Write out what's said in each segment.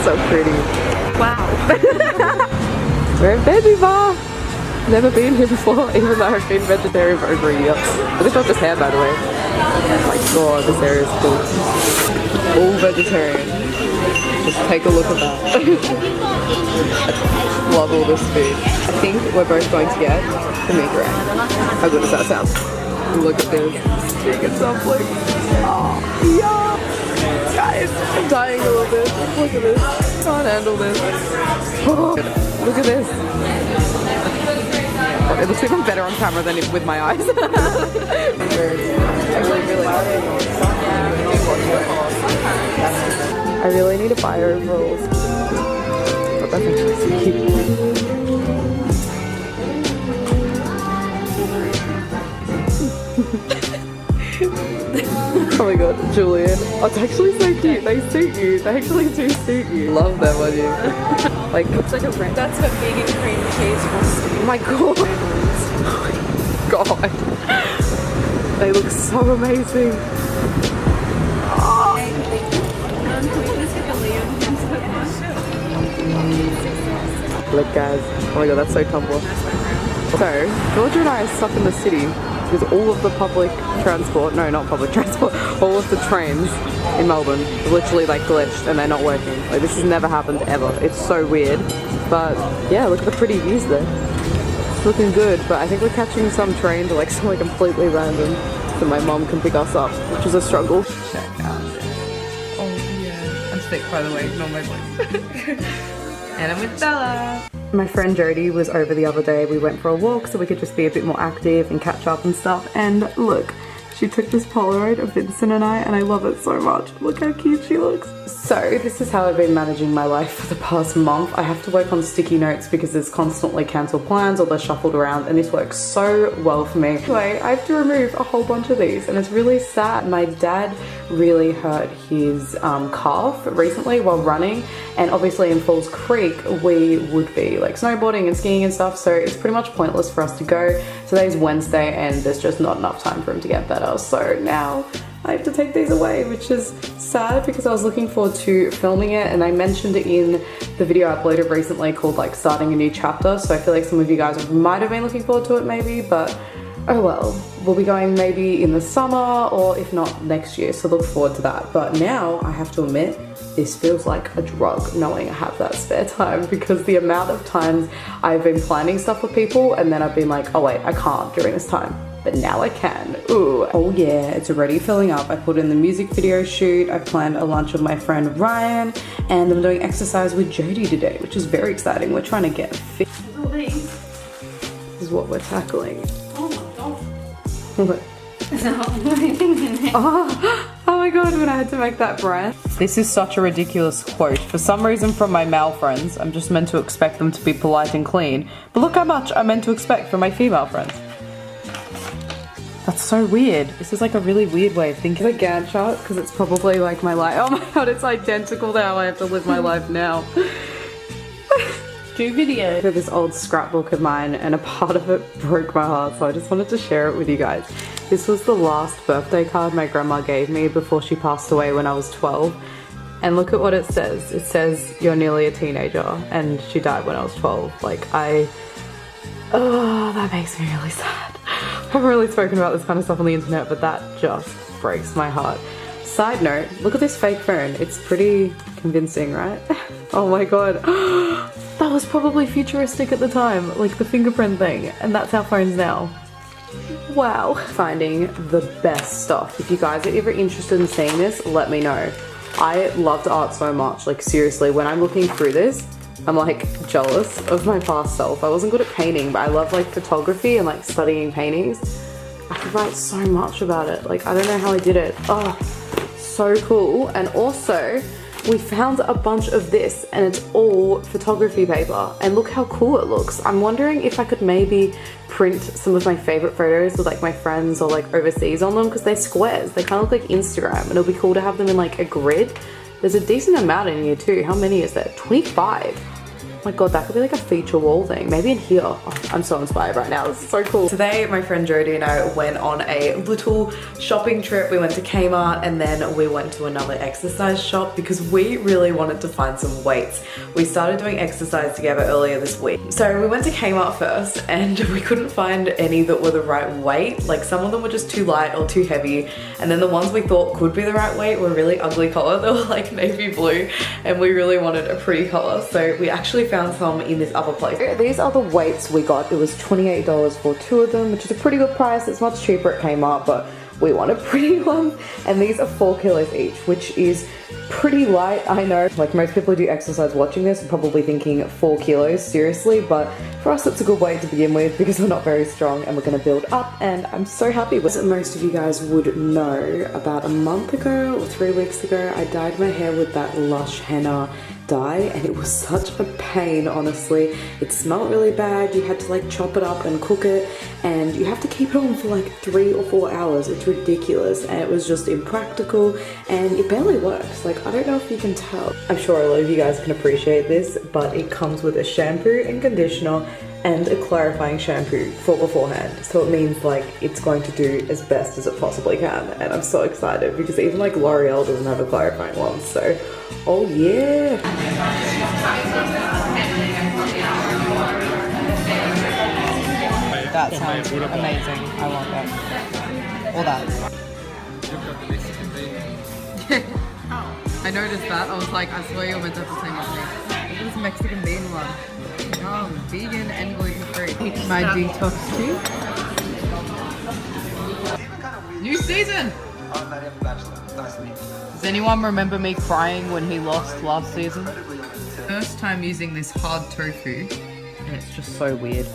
So pretty. Wow. We're in Baby Bar. Never been here before, even though I've been vegetarian for over a year. Look at Dr. Hair, by the way. Oh my god, this area is cool. All vegetarian. Just take a look at that. I love all this food. I think we're both going to get the meat rack. How good does that sound? Look at this. Chicken dumpling. Oh, yeah. Guys, I'm dying a little bit. Look at this. Can't handle this. Oh, look at this. It looks even better on camera than with my eyes. I really need to buy overalls. But that's actually so cute. Oh my god, Julian. Oh, it's actually so cute. They suit you. They actually do suit you. Love them on you. Like, looks like a red. That's what vegan cream cheese was. Oh my god. Oh my god. They look so amazing. Oh. Look guys. Oh my god, that's so Tumblr. So, Georgia and I are stuck in the city because all of the public transport, no, not public transport, all of the trains in Melbourne are literally like glitched and they're not working. Like this has never happened ever. It's so weird. But yeah, look at the pretty views there. It's looking good, but I think we're catching some train to like somewhere completely random so my mom can pick us up, which is a struggle. Check out this. Oh yeah. I'm sick by the way, ignore my voice. And I'm with Bella. My friend Jodie was over the other day. We went for a walk so we could just be a bit more active and catch up and stuff. And look, she took this Polaroid of Vincent and I love it so much. Look how cute she looks. So this is how I've been managing my life for the past month. I have to work on sticky notes because there's constantly cancelled plans or they're shuffled around and this works so well for me. Anyway, I have to remove a whole bunch of these and it's really sad. My dad really hurt his calf recently while running, and obviously in Falls Creek we would be like snowboarding and skiing and stuff, so it's pretty much pointless for us to go. Today's Wednesday and there's just not enough time for him to get better, so now I have to take these away, which is sad because I was looking forward to filming it and I mentioned it in the video I uploaded recently called like starting a new chapter, so I feel like some of you guys might have been looking forward to it maybe, but oh well. We'll be going maybe in the summer or if not next year, so look forward to that. But now I have to admit, this feels like a drug knowing I have that spare time because the amount of times I've been planning stuff with people and then I've been like, oh wait, I can't during this time. But now I can. Ooh. Oh yeah, it's already filling up. I put in the music video shoot, I planned a lunch with my friend Ryan, and I'm doing exercise with Jodie today, which is very exciting. We're trying to get fit. This is what we're tackling. What? Oh my god, when I had to make that breath. This is such a ridiculous quote. For some reason from my male friends, I'm just meant to expect them to be polite and clean. But look how much I'm meant to expect from my female friends. That's so weird. This is like a really weird way of thinking. It's a Gantt chart because it's probably like my life. Oh my god, it's identical to how I have to live my life now. Do video. For this old scrapbook of mine and a part of it broke my heart, so I just wanted to share it with you guys. This was the last birthday card my grandma gave me before she passed away when I was 12. And look at what it says. It says, you're nearly a teenager, and she died when I was 12. Like oh, that makes me really sad. I haven't really spoken about this kind of stuff on the internet, but that just breaks my heart. Side note, look at this fake phone. It's pretty convincing, right? Oh my god. That was probably futuristic at the time, like the fingerprint thing, and that's our phones now. Wow. Finding the best stuff. If you guys are ever interested in seeing this, let me know. I loved art so much, like seriously, when I'm looking through this, I'm like jealous of my past self. I wasn't good at painting, but I love like photography and like studying paintings. I could write so much about it. Like, I don't know how I did it. Oh, so cool. And also, we found a bunch of this and it's all photography paper. And look how cool it looks. I'm wondering if I could maybe print some of my favorite photos with like my friends or like overseas on them, because they're squares. They kind of look like Instagram and it'll be cool to have them in like a grid. There's a decent amount in here too. How many is there? 25. Oh my god, that could be like a feature wall thing. Maybe in here. Oh, I'm so inspired right now. This is so cool. Today, my friend Jodie and I went on a little shopping trip. We went to Kmart and then we went to another exercise shop because we really wanted to find some weights. We started doing exercise together earlier this week. So we went to Kmart first and we couldn't find any that were the right weight. Like some of them were just too light or too heavy. And then the ones we thought could be the right weight were really ugly color. They were like navy blue and we really wanted a pretty color. So we actually found some in this other place. These are the weights we got. It was $28 for 2 of them, which is a pretty good price. It's much cheaper at Kmart, but we want a pretty one. And these are 4 kilos each, which is pretty light. I know, like most people who do exercise watching this are probably thinking 4 kilos, seriously, but for us it's a good weight to begin with because we're not very strong and we're gonna build up, and I'm so happy with it. As most of you guys would know, about a month ago or 3 weeks ago, I dyed my hair with that Lush henna dye and it was such a pain, honestly. It smelled really bad. You had to like chop it up and cook it and you have to keep it on for like 3 or 4 hours. It's ridiculous and it was just impractical and it barely works. Like, I don't know if you can tell. I'm sure a lot of you guys can appreciate this, but it comes with a shampoo and conditioner and a clarifying shampoo for beforehand. So it means like it's going to do as best as it possibly can. And I'm so excited because even like L'Oreal doesn't have a clarifying one. So, oh yeah. That sounds amazing. I want that. All that. I noticed that. I was like, I swear you're meant to have the same as me. Look at this Mexican bean one. Yum, vegan and gluten-free. My detox tea. New season! Does anyone remember me crying when he lost last season? First time using this hard tofu, and it's just so weird.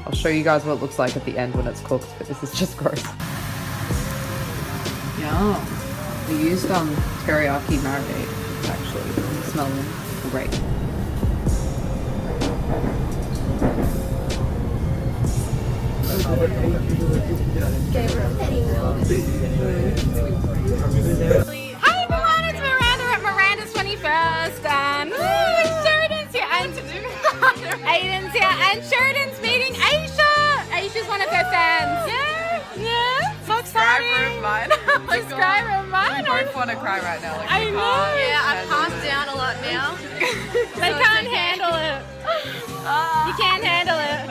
I'll show you guys what it looks like at the end when it's cooked, but this is just gross. Yum. We used teriyaki marinade, actually. It's smelling great. Hi everyone, it's Miranda at Miranda's 21st and Sheridan's here and Aiden's here and Sheridan's meeting Aisha. Aisha's one of her fans. Yeah, so exciting. Subscriber of mine. Subscriber of mine. We both want to cry right now. Like, I know. Yeah, I've calmed down a lot now. They can't handle it. You can't handle it.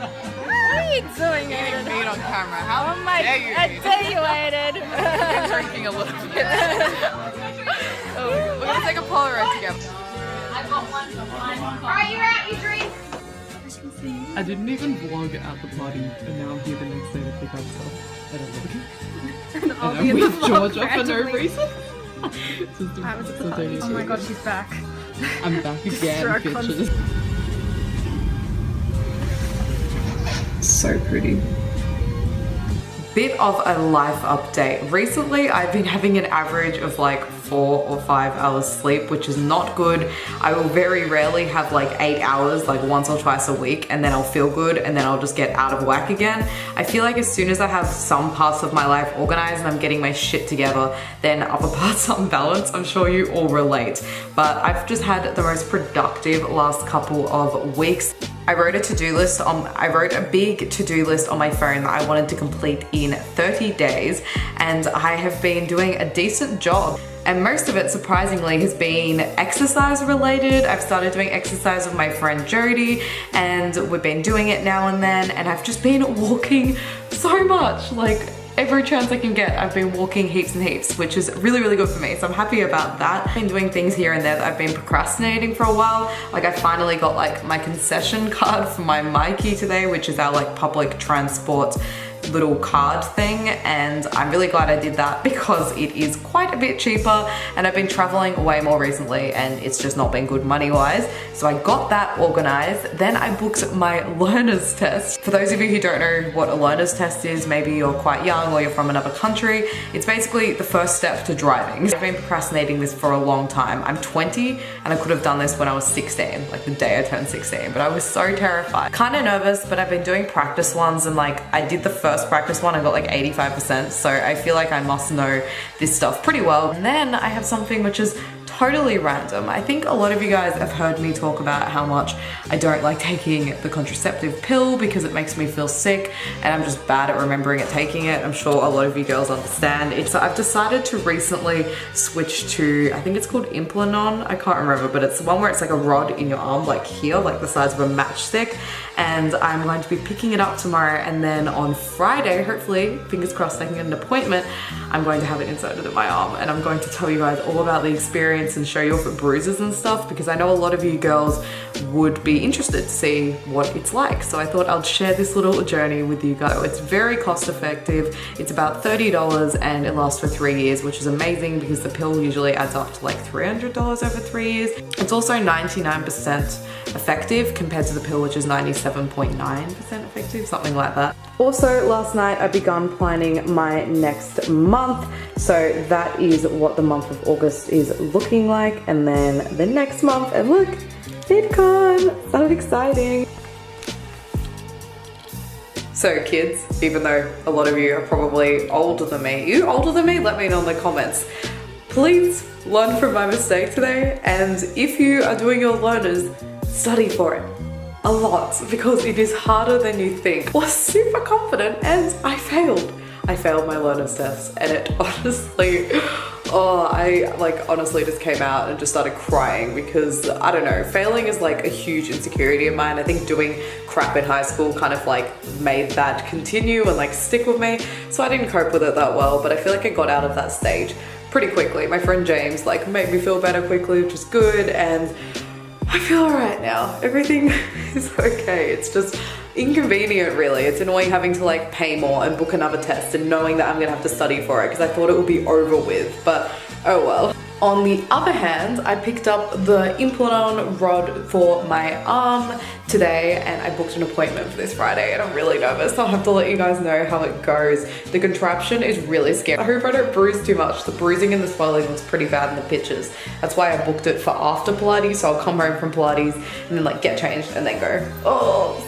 What are you doing, Aiden? Meat on camera. How Oh my, dare you? I dare you, Aiden. I'm drinking a little bit. We're gonna take a Polaroid together. I've got one. Alright, you're out, you drink. I didn't even vlog at the party, and now I'm here the next day to pick up stuff. I don't know. I'll And be I'm in the with vlog Georgia for no randomly. reason. I was at the party. Oh my god, she's back. I'm back again, Drug bitches. So pretty. Bit of a life update. Recently, I've been having an average of like 4 or 5 hours sleep, which is not good. I will very rarely have like 8 hours, like once or twice a week, and then I'll feel good and then I'll just get out of whack again. I feel like as soon as I have some parts of my life organized and I'm getting my shit together, then other parts unbalanced. I'm sure you all relate. But I've just had the most productive last couple of weeks. I wrote a to-do list I wrote a big to-do list on my phone that I wanted to complete in 30 days, and I have been doing a decent job. And most of it, surprisingly, has been exercise related. I've started doing exercise with my friend Jodie, and we've been doing it now and then, and I've just been walking so much. Like, every chance I can get, I've been walking heaps and heaps, which is really, really good for me. So I'm happy about that. I've been doing things here and there that I've been procrastinating for a while. Like, I finally got like my concession card for my Mikey today, which is our like public transport little card thing, and I'm really glad I did that because it is quite a bit cheaper, and I've been traveling way more recently and it's just not been good money wise. So I got that organized. Then I booked my learner's test. For those of you who don't know what a learner's test is, maybe you're quite young or you're from another country, it's basically the first step to driving. I've been procrastinating this for a long time. I'm 20 and I could have done this when I was 16, like the day I turned 16, but I was so terrified. Kind of nervous, but I've been doing practice ones, and like I did the first practice one, I got like 85%, so I feel like I must know this stuff pretty well. And then I have something which is totally random. I think a lot of you guys have heard me talk about how much I don't like taking the contraceptive pill because it makes me feel sick and I'm just bad at remembering it taking it. I'm sure a lot of you girls understand. I've decided to recently switch to, I think it's called Implanon, I can't remember, but it's the one where it's like a rod in your arm, like here, like the size of a matchstick. And I'm going to be picking it up tomorrow, and then on Friday, hopefully, fingers crossed, I can get an appointment, I'm going to have it inserted in my arm, and I'm going to tell you guys all about the experience and show you off at bruises and stuff, because I know a lot of you girls would be interested to see what it's like. So I thought I'd share this little journey with you guys. It's very cost effective. It's about $30 and it lasts for 3 years, which is amazing because the pill usually adds up to like $300 over 3 years. It's also 99% effective compared to the pill, which is 97.9% effective, something like that. Also, last night I begun planning my next month. So that is what the month of August is looking like. And then the next month, and look, VidCon, so exciting. So kids, even though a lot of you are probably older than me, you older than me? Let me know in the comments. Please learn from my mistake today, and if you are doing your learners, study for it a lot because it is harder than you think. I was super confident and I failed. I failed my learner's test, and it honestly, I like honestly just came out and just started crying because I don't know, failing is like a huge insecurity of mine. I think doing crap in high school kind of like made that continue and like stick with me. So I didn't cope with it that well, but I feel like I got out of that stage pretty quickly. My friend James like made me feel better quickly, which is good, and I feel alright now. Everything is okay. It's just inconvenient really. It's annoying having to like pay more and book another test and knowing that I'm gonna have to study for it because I thought it would be over with, but oh well. On the other hand, I picked up the Implanon rod for my arm today and I booked an appointment for this Friday and I'm really nervous. I'll have to let you guys know how it goes. The contraption is really scary. I hope I don't bruise too much. The bruising and the swelling looks pretty bad in the pictures. That's why I booked it for after Pilates, so I'll come home from Pilates and then like get changed and then go. Oh,